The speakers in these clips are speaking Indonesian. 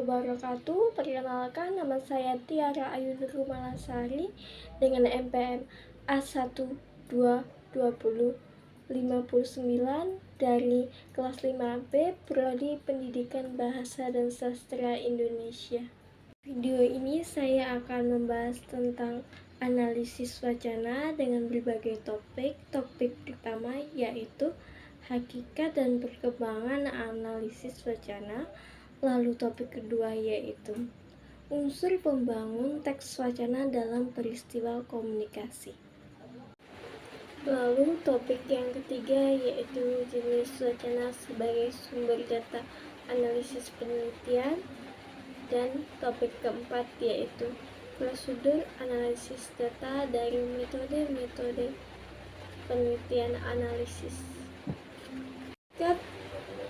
wabarakatuh. Perkenalkan, nama saya Tiara Ayu Malasari dengan NPM A1220059 dari kelas 5B Prodi Pendidikan Bahasa dan Sastra Indonesia. Video ini saya akan membahas tentang analisis wacana dengan berbagai topik. Topik pertama yaitu hakikat dan perkembangan analisis wacana. Lalu topik kedua yaitu unsur pembangun teks wacana dalam peristiwa komunikasi. Lalu topik yang ketiga yaitu jenis wacana sebagai sumber data analisis penelitian. Dan topik keempat yaitu prosedur analisis data dari metode-metode penelitian analisis. Hakikat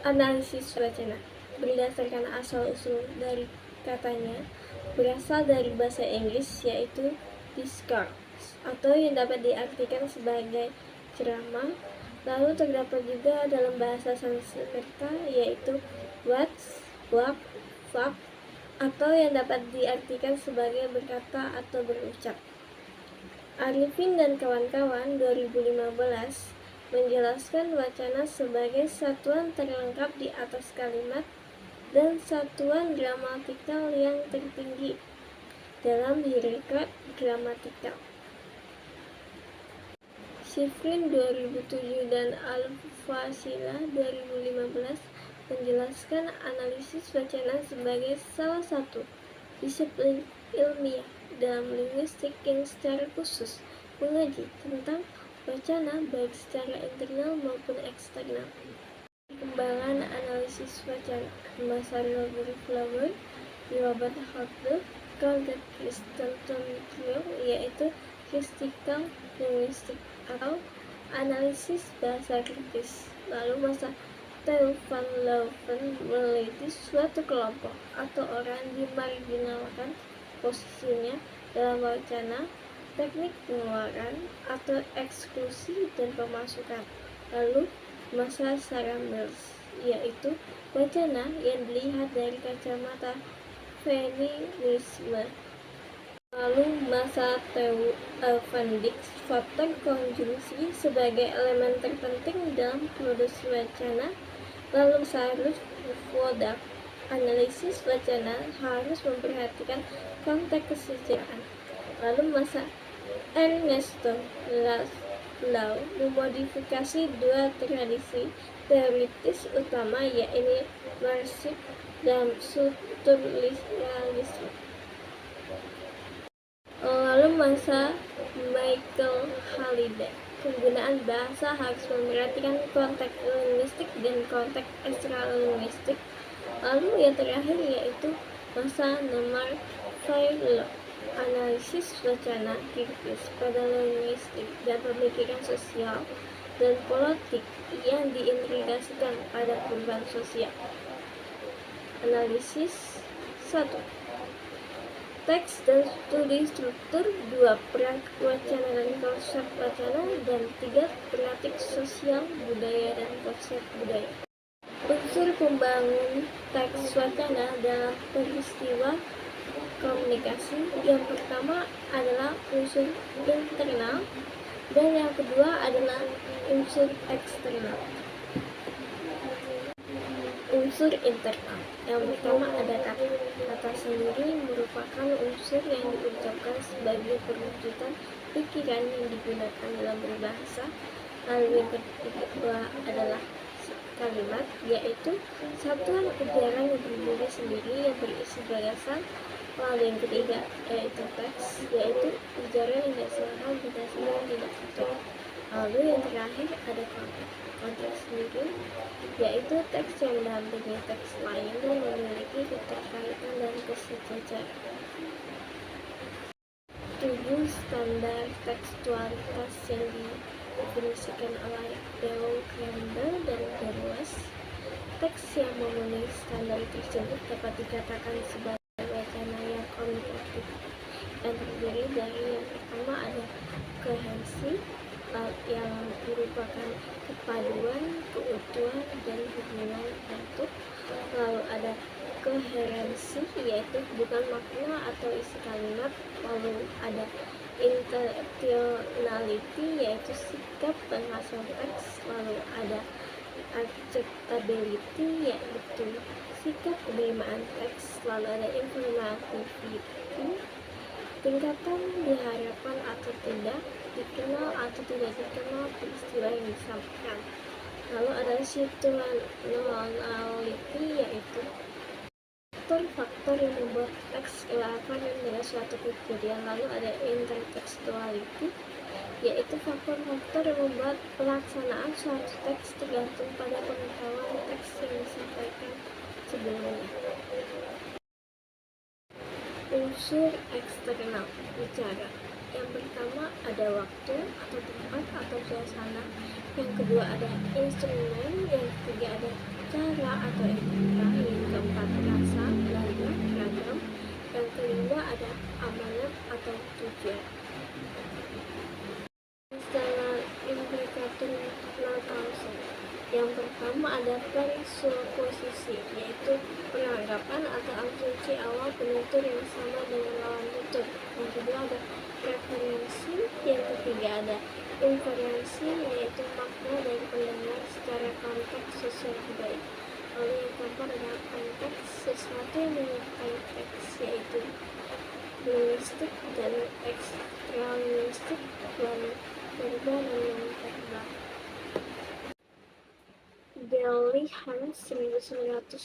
analisis wacana berdasarkan asal-usul dari katanya berasal dari bahasa Inggris yaitu discourse atau yang dapat diartikan sebagai ceramah. Lalu terdapat juga dalam bahasa Sanskerta yaitu words, word, vak atau yang dapat diartikan sebagai berkata atau berucap. Arifin dan kawan-kawan 2015 menjelaskan wacana sebagai satuan terlengkap di atas kalimat dan satuan gramatikal yang tertinggi dalam hierarki gramatikal. Shifrin 2007 dan Al-Fasilah 2015 menjelaskan analisis wacana sebagai salah satu disiplin ilmiah dalam linguistik yang secara khusus mengaji tentang wacana baik secara internal maupun eksternal. Perkembangan analisis wacana Masalah Flower, Robert Hartley, Colgate Christensen Trio yaitu critical linguistic atau analisis bahasa kritis. Lalu masa Theo van Leeuwen meneliti suatu kelompok atau orang dimarginalkan posisinya dalam wacana, teknik pengeluaran atau eksklusi dan pemasukan. Lalu masa Sarah Mills yaitu wacana yang dilihat dari kacamata feminisme. Lalu masa Theo van Dijk faktor konjungsi sebagai elemen terpenting dalam produksi wacana. Lalu seharusnya Wodak analisis wacana harus memperhatikan konteks kesejahteraan. Lalu masa Ernesto Laszlo memodifikasi dua tradisi teoritis utama yaitu marxisme dan strukturalisme. Lalu masa Michael Halliday penggunaan bahasa harus memperhatikan konteks linguistik dan konteks ekstralinguistik. Lalu yang terakhir yaitu masa Nomar Fairloh analisis wacana kritis pada linguistik dan pemikiran sosial dan politik yang diintegrasikan pada perubahan sosial. Analisis 1. Teks dan studi struktur. 2. Perangkat wacana dan konsep wacana. Dan 3. Praktik sosial budaya dan konsep budaya. Unsur pembangun teks wacana dalam peristiwa komunikasi. Yang pertama adalah unsur internal dan yang kedua adalah unsur eksternal. Unsur internal. Yang pertama ada kata. Kata sendiri merupakan unsur yang diucapkan sebagai perwujudan pikiran yang digunakan dalam berbahasa. Lalu yang kedua adalah kalimat, yaitu satuan ujaran yang berdiri sendiri yang berisi balasan. Lalu yang ketiga yaitu teks, yaitu ujaran yang dasarkan berdasarkan tidak utuh. Lalu yang terakhir ada konteks. Konteks sendiri yaitu teks yang mendampingi teks lain dan memiliki keterkaitan dan kesejajaran. 7. Standar tekstualitas yang didefinisikan oleh Theo Crandall dan Berwas. Teks yang memenuhi standar tersebut dapat dikatakan sebagai wacana yang komunikatif yang terdiri dari yang pertama ada koherensi yang merupakan kepaduan, keutuhan, dan hubungan bentuk. Lalu ada koherensi, yaitu bukan makna atau isi kalimat. Lalu ada intentionality, yaitu sikap penghasil teks. Lalu ada acceptability, yaitu sikap penerimaan teks. Lalu ada informativity, tingkatan diharapkan atau tidak, dikenal atau tidak dikenal peristiwa yang disampaikan. Lalu ada situationality, yaitu faktor-faktor yang membuat teks relevan dengan suatu kejadian. Lalu ada intertextuality, yaitu faktor-faktor yang membuat pelaksanaan suatu teks tergantung pada pengetahuan teks yang disampaikan sebelumnya. Unsur eksternal bicara. Yang pertama ada waktu atau tempat atau suasana. Yang kedua ada instrumen. Yang ketiga ada cara atau etika. Yang keempat rasa, nada, ragam. Yang kelima ada amanat atau tujuan. Istilah implikatum non causal. Yang pertama ada presupposisi, yaitu penanggapan atau asumsi awal penutur yang sama dengan lawan tutur. Yang kedua ada referensi. Yang ketiga ada inferensi, yaitu makna dari pendengar secara konteks sosial budaya. Lalu yang keempat ada konteks, sesuatu yang menyertai teks, yaitu linguistik dan ekstralinguistik, lalu verbal dan non-verbal. Bellingham 1992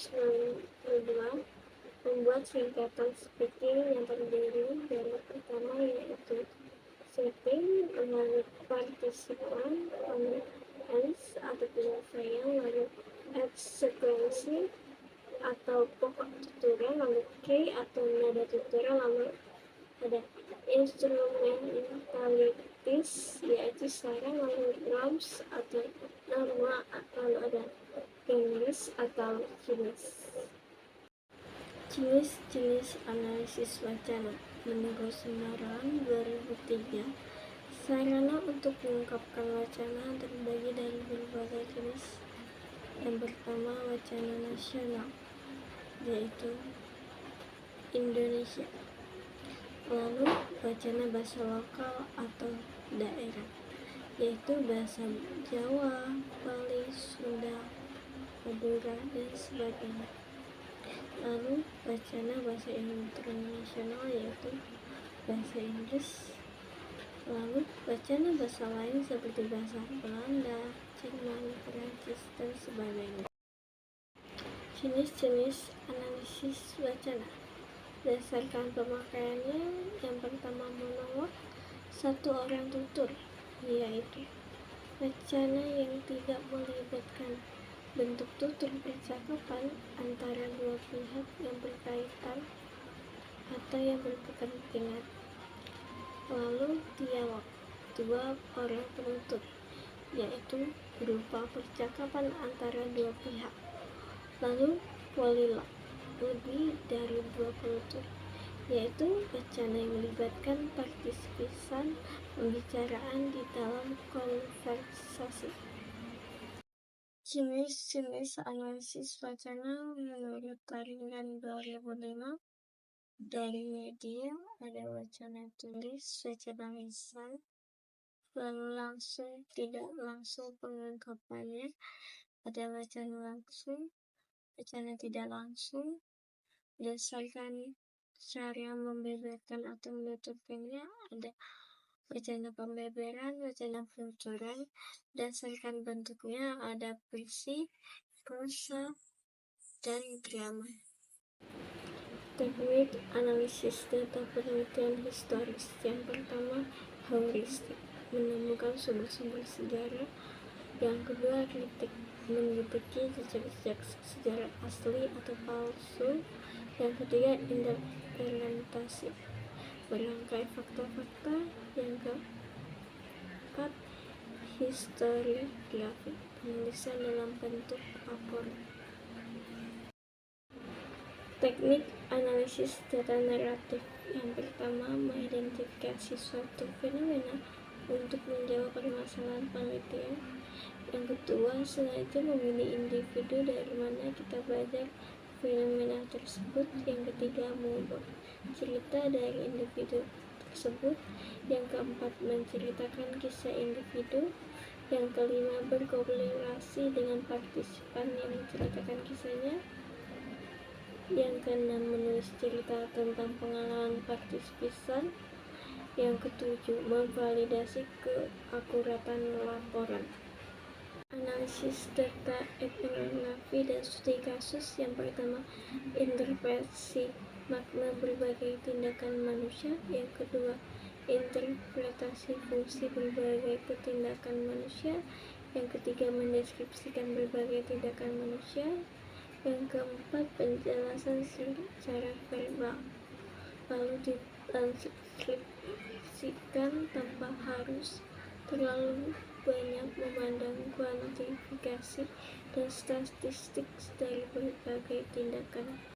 membuat singkatan speaking yang terdiri dari pertama yaitu setting, lalu partisipan, lalu ends atau penyelesaian, lalu eksekuensi atau pokok tuturan, lalu key atau nada tuturan, lalu ada instrumentalities, yaitu saran, lalu norms atau norma, lalu ada jenis atau jenis analisis wacana. Menurut Sembarangan 2003, sarana untuk mengungkapkan wacana terbagi dari berbagai jenis. Yang pertama wacana nasional, yaitu Indonesia. Lalu wacana bahasa lokal atau daerah, yaitu bahasa Jawa, Bali, Sunda, Madura, dan sebagainya. Lalu wacana bahasa internasional, yaitu bahasa Inggris. Lalu wacana bahasa lain seperti bahasa Belanda, Jerman, Perancis, dan sebagainya. Jenis-jenis analisis wacana berdasarkan pemakaiannya. Yang pertama monolog, satu orang tutur, yaitu wacana yang tidak melibatkan bentuk tutur percakapan antara dua pihak yang berkaitan atau yang berkepentingan. Lalu dialog, dua orang penutur, yaitu berupa percakapan antara dua pihak. Lalu polilog, lebih dari dua penutur, yaitu wacana yang melibatkan partisipan pembicaraan di dalam konversasi. Jenis-jenis analisis wacana menurut Taringan 2005 dari media ada wacana tulis, wacana lisan, lalu langsung tidak langsung pengungkapannya, ada wacana langsung, wacana tidak langsung, berdasarkan cara membeberkan atau menuturkannya, ada wacana pembeberan, wacana penuturan, berdasarkan bentuknya ada puisi, prosa, dan drama. Teknik analisis data penelitian historis. Yang pertama heuristik, menemukan sumber-sumber sejarah. Yang kedua kritik, menyelidiki jejak-jejak sejarah asli atau palsu. Yang ketiga interpretasi, merangkai fakta-fakta. Yang keempat historiografi, penulisan dalam bentuk rapor. Teknik analisis data naratif. Yang pertama mengidentifikasi suatu fenomena untuk menjawab permasalahan penelitian. Yang kedua sengaja memilih individu dari mana kita belajar fenomena tersebut. Yang ketiga, mengubah cerita dari individu tersebut. Yang keempat, menceritakan kisah individu. Yang kelima, berkomunikasi dengan partisipan yang menceritakan kisahnya. Yang keenam, menulis cerita tentang pengalaman partisipan. Yang ketujuh, memvalidasi keakuratan laporan. Analisis data etnografi dan studi kasus. Yang pertama, interpretasi makna berbagai tindakan manusia. Yang kedua, interpretasi fungsi berbagai tindakan manusia. Yang ketiga, mendeskripsikan berbagai tindakan manusia. Yang keempat, penjelasan secara verbal, lalu ditranskripsikan tanpa harus terlalu banyak memandang kuantifikasi dan statistik dari berbagai tindakan.